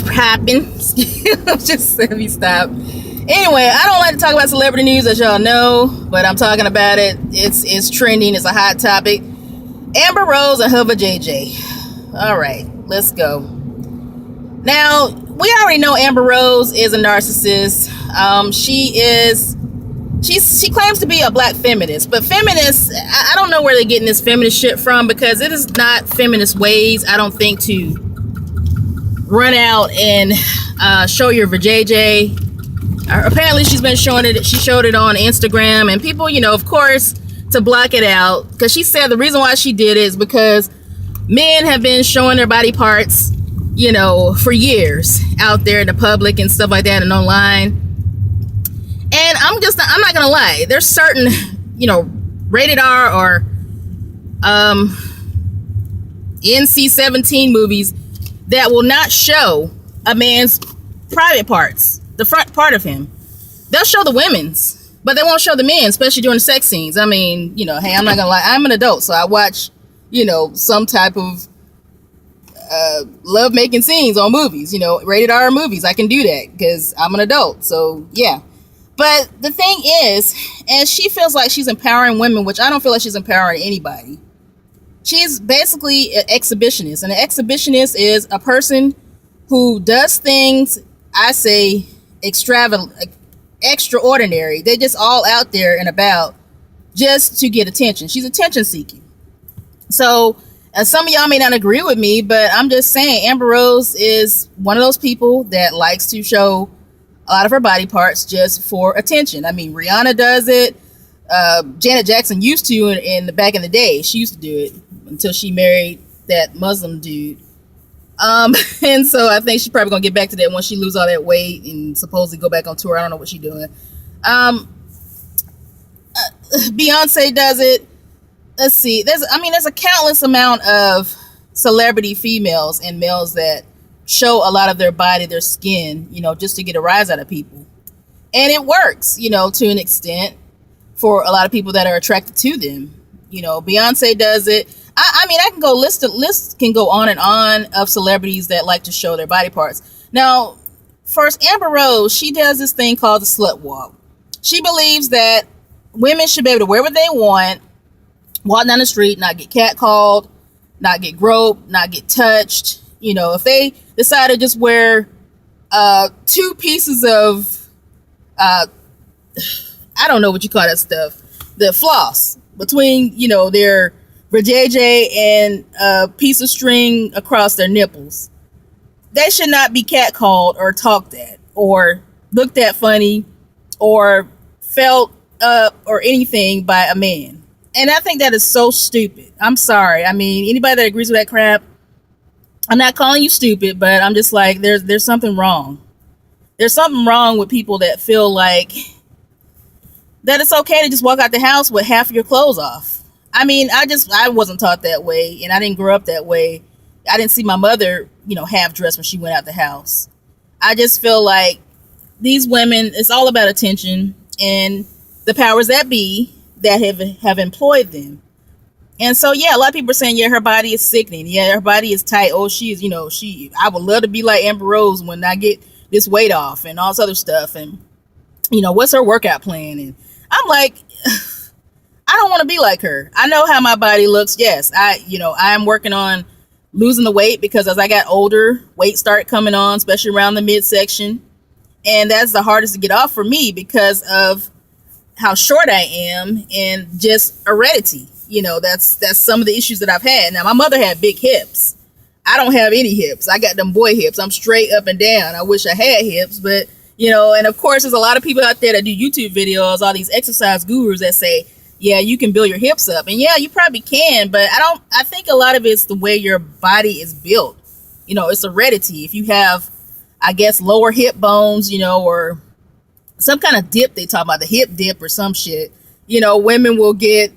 popping. Just let me stop. Anyway, I don't like to talk about celebrity news, as y'all know, but I'm talking about it. It's trending. It's a hot topic. Amber Rose and Hova JJ. All right, let's go. Now, we already know Amber Rose is a narcissist. She claims to be a black feminist, but feminists, I don't know where they're getting this feminist shit from, because it is not feminist ways, I don't think, to run out and show your vajayjay. Apparently she's been showing it. She showed it on Instagram, and people, of course, to block it out, because she said the reason why she did it is because men have been showing their body parts, for years out there in the public and stuff like that and online. And I'm not gonna lie, there's certain, rated R or NC-17 movies that will not show a man's private parts, the front part of him. They'll show the women's, but they won't show the men, especially during sex scenes. I mean, hey, I'm not gonna lie, I'm an adult, so I watch, some type of love making scenes on movies, rated R movies. I can do that because I'm an adult, so yeah. But the thing is, and she feels like she's empowering women, which I don't feel like she's empowering anybody. She's basically an exhibitionist. And an exhibitionist is a person who does things, I say, extraordinary. They're just all out there and about just to get attention. She's attention seeking. So some of y'all may not agree with me, but I'm just saying Amber Rose is one of those people that likes to show a lot of her body parts just for attention. I mean, Rihanna does it. Janet Jackson used to in the back in the day. She used to do it until she married that Muslim dude. And so I think she's probably gonna get back to that once she lose all that weight and supposedly go back on tour. I don't know what she's doing. Beyonce does it. Let's see. There's a countless amount of celebrity females and males that show a lot of their body, their skin, just to get a rise out of people. And it works, to an extent for a lot of people that are attracted to them. Beyonce does it. I can go list can go on and on of celebrities that like to show their body parts. Now, first, Amber Rose, she does this thing called the slut walk. She believes that women should be able to wear what they want, walk down the street, not get catcalled, not get groped, not get touched. If they decide to just wear 2 pieces of I don't know what you call that stuff, the floss between their vajayjay and a piece of string across their nipples, they should not be catcalled or talked at or looked at funny or felt up or anything by a man. And I think that is so stupid. I'm sorry. I mean, anybody that agrees with that crap, I'm not calling you stupid, but I'm just like, there's something wrong. There's something wrong with people that feel like that it's okay to just walk out the house with half of your clothes off. I mean, I wasn't taught that way, and I didn't grow up that way. I didn't see my mother, half dressed when she went out the house. I just feel like these women, it's all about attention and the powers that be that have employed them. And so, yeah, a lot of people are saying, yeah, her body is sickening. Yeah, her body is tight. Oh, she is, I would love to be like Amber Rose when I get this weight off and all this other stuff. And, what's her workout plan? And I'm like, I don't want to be like her. I know how my body looks. Yes, I'm working on losing the weight because as I got older, weight started coming on, especially around the midsection. And that's the hardest to get off for me because of how short I am and just heredity. That's some of the issues that I've had. Now, my mother had big hips. I don't have any hips. I got them boy hips. I'm straight up and down. I wish I had hips, but and of course, there's a lot of people out there that do YouTube videos, all these exercise gurus that say, yeah, you can build your hips up. And yeah, you probably can, but I think a lot of it's the way your body is built. It's heredity. If you have, I guess, lower hip bones, or some kind of dip, they talk about the hip dip or some shit, women will get,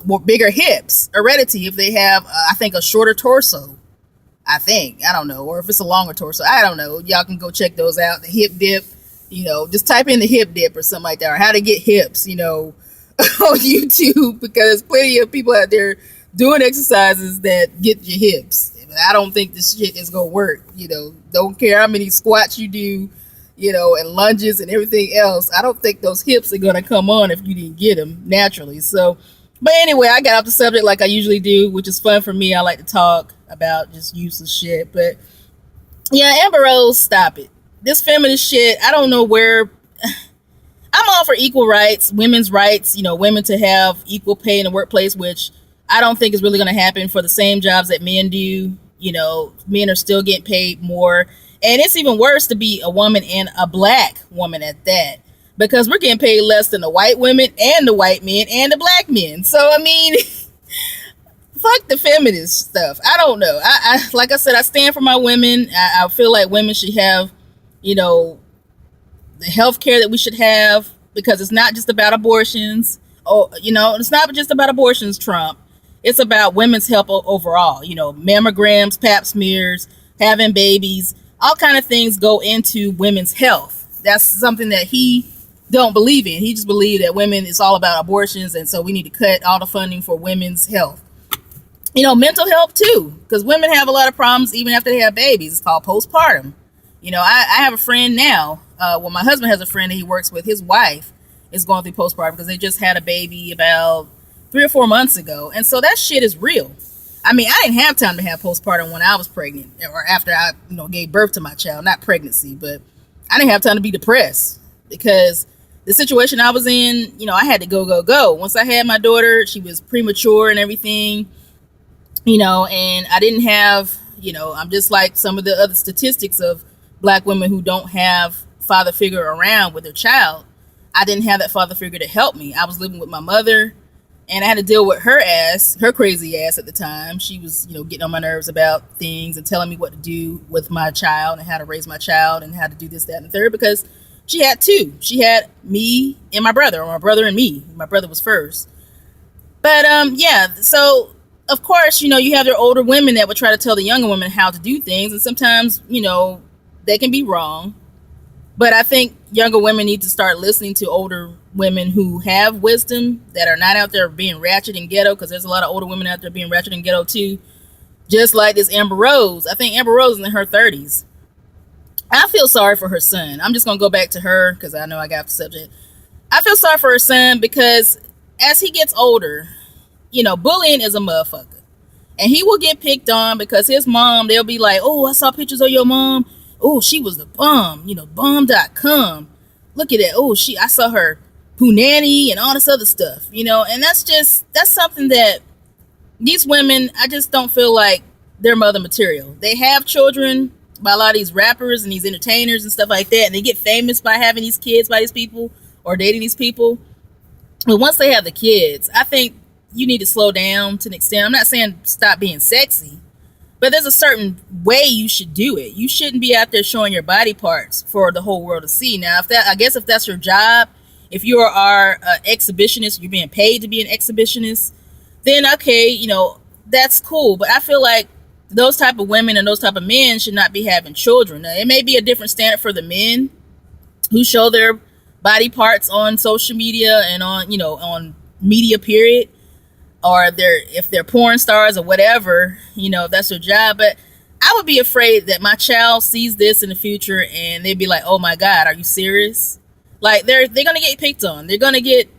more bigger hips, heredity, if they have, I think, a shorter torso. I don't know, or if it's a longer torso, I don't know. Y'all can go check those out. The hip dip, just type in the hip dip or something like that, or how to get hips, on YouTube, because plenty of people out there doing exercises that get your hips. I don't think this shit is gonna work. Don't care how many squats you do, and lunges and everything else. I don't think those hips are gonna come on if you didn't get them naturally. So, but anyway, I got off the subject like I usually do, which is fun for me. I like to talk about just useless shit. But yeah, Amber Rose, stop it. This feminist shit, I don't know where. I'm all for equal rights, women's rights, women to have equal pay in the workplace, which I don't think is really going to happen for the same jobs that men do. Men are still getting paid more. And it's even worse to be a woman and a black woman at that, because we're getting paid less than the white women and the white men and the black men. So, I mean, fuck the feminist stuff. I don't know. I like I said, I stand for my women. I feel like women should have, the health care that we should have, because it's not just about abortions. It's not just about abortions, Trump. It's about women's health overall. Mammograms, pap smears, having babies, all kind of things go into women's health. That's something that he don't believe in. He just believes that women, it's all about abortions, and so we need to cut all the funding for women's health. Mental health too, because women have a lot of problems even after they have babies. It's called postpartum. I have a friend now. My husband has a friend that he works with. His wife is going through postpartum because they just had a baby about 3 or 4 months ago. And so that shit is real. I mean, I didn't have time to have postpartum when I was pregnant, or after I, gave birth to my child. Not pregnancy, but I didn't have time to be depressed, because the situation I was in, I had to go. Once I had my daughter, she was premature and everything, and I didn't have, I'm just like some of the other statistics of black women who don't have father figure around with their child. I didn't have that father figure to help me. I was living with my mother, and I had to deal with her crazy ass at the time. She was, getting on my nerves about things and telling me what to do with my child and how to raise my child and how to do this, that, and the third, because she had two. She had me and my brother, or my brother and me. My brother was first. But yeah, so of course, you have their older women that would try to tell the younger women how to do things, and sometimes, they can be wrong. But I think younger women need to start listening to older women who have wisdom, that are not out there being ratchet and ghetto, because there's a lot of older women out there being ratchet and ghetto too. Just like this Amber Rose. I think Amber Rose is in her 30s. I feel sorry for her son. I'm just going to go back to her because I know I got off the subject. I feel sorry for her son because as he gets older, bullying is a motherfucker. And he will get picked on because his mom, they'll be like, oh, I saw pictures of your mom. Oh, she was the bomb, bomb.com. Look at that. Oh, I saw her punani and all this other stuff, and that's something that these women, I just don't feel like they're mother material. They have children by a lot of these rappers and these entertainers and stuff like that, and they get famous by having these kids by these people or dating these people. But once they have the kids, I think you need to slow down to an extent. I'm not saying stop being sexy, but there's a certain way you should do it. You shouldn't be out there showing your body parts for the whole world to see. Now, if that's your job, if you are an exhibitionist, you're being paid to be an exhibitionist, then okay, that's cool. But I feel like those type of women and those type of men should not be having children. Now, it may be a different standard for the men who show their body parts on social media and on media period, or if they're porn stars or whatever, if that's their job. But I would be afraid that my child sees this in the future and they'd be like, oh my God, are you serious? Like they're going to get picked on. They're going to get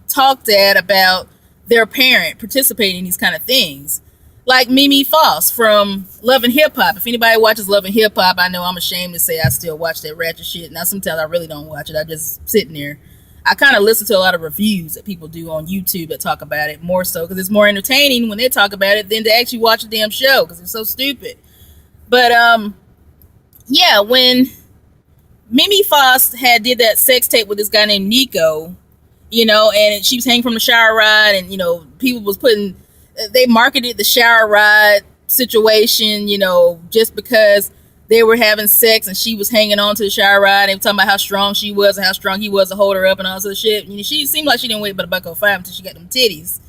talked at about their parent participating in these kind of things. Like Mimi Foss from Love and Hip Hop. If anybody watches Love and Hip Hop, I know I'm ashamed to say I still watch that ratchet shit. Now sometimes I really don't watch it. I just sitting there. I kind of listen to a lot of reviews that people do on YouTube that talk about it more so because it's more entertaining when they talk about it than to actually watch a damn show because it's so stupid. But yeah, when Mimi Foss did that sex tape with this guy named Nico, and she was hanging from the shower rod, and people was they marketed the shower rod situation, just because they were having sex and she was hanging on to the shower rod. They were talking about how strong she was and how strong he was to hold her up and all this other shit. She seemed like she didn't weigh but $105 until she got them titties,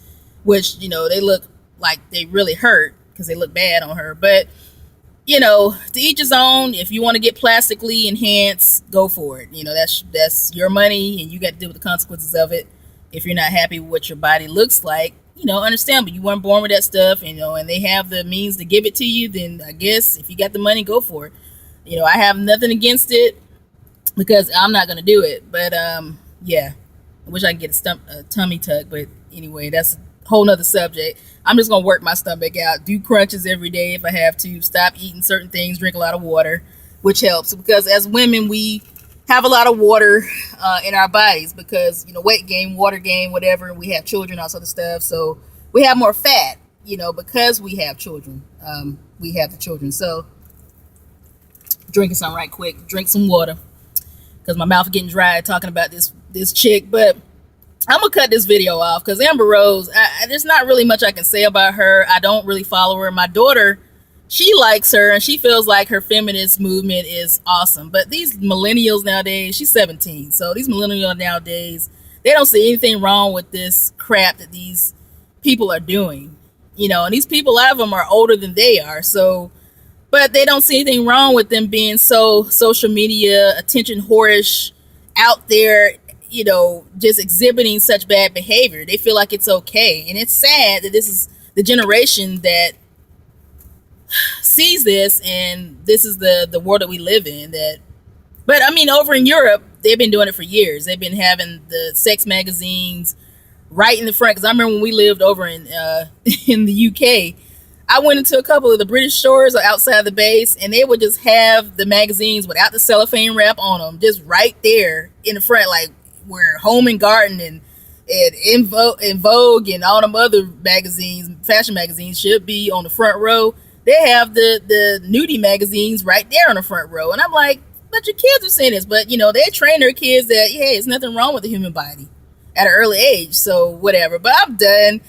which, they look like they really hurt because they look bad on her. But, to each his own. If you want to get plastically enhanced, go for it. That's your money and you got to deal with the consequences of it if you're not happy with what your body looks like. understand, but you weren't born with that stuff, and they have the means to give it to you, then I guess if you got the money, go for it. I have nothing against it because I'm not gonna do it. But yeah, I wish I could get a tummy tuck, but anyway, that's a whole nother subject. I'm just gonna work my stomach out, do crunches every day if I have to, stop eating certain things, drink a lot of water, which helps because as women we have a lot of water in our bodies because weight gain, water gain, whatever. We have children, all sort of stuff, so we have more fat. Because we have children, we have the children. So drinking some right quick, drink some water because my mouth is getting dry talking about this chick. But I'm gonna cut this video off because Amber Rose, there's not really much I can say about her. I don't really follow her. My daughter, she likes her and she feels like her feminist movement is awesome. But these millennials nowadays, she's 17, so these millennials nowadays, they don't see anything wrong with this crap that these people are doing. And these people, a lot of them are older than they are, so but they don't see anything wrong with them being so social media attention whorish out there, just exhibiting such bad behavior. They feel like it's okay, and it's sad that this is the generation that sees this, and this is the world that we live in. But I mean, over in Europe, they've been doing it for years. They've been having the sex magazines right in the front. Because I remember when we lived over in in the UK, I went into a couple of the British stores outside the base, and they would just have the magazines without the cellophane wrap on them, just right there in the front, like where Home and Garden and In Vogue and all them other magazines, fashion magazines, should be on the front row. They have the nudie magazines right there on the front row, and I'm like, but your kids are seeing this. But they train their kids that hey, it's nothing wrong with the human body at an early age, so whatever. But I'm done.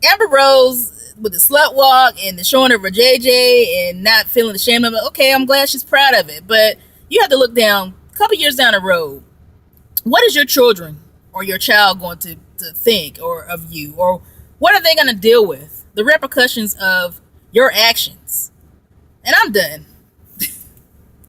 Amber Rose with the slut walk and the showing of her JJ and not feeling ashamed of it. Okay, I'm glad she's proud of it, but you have to look down a couple years down the road. What is your children or your child going to think or of you, or what are they going to deal with? The repercussions of your actions. And I'm done.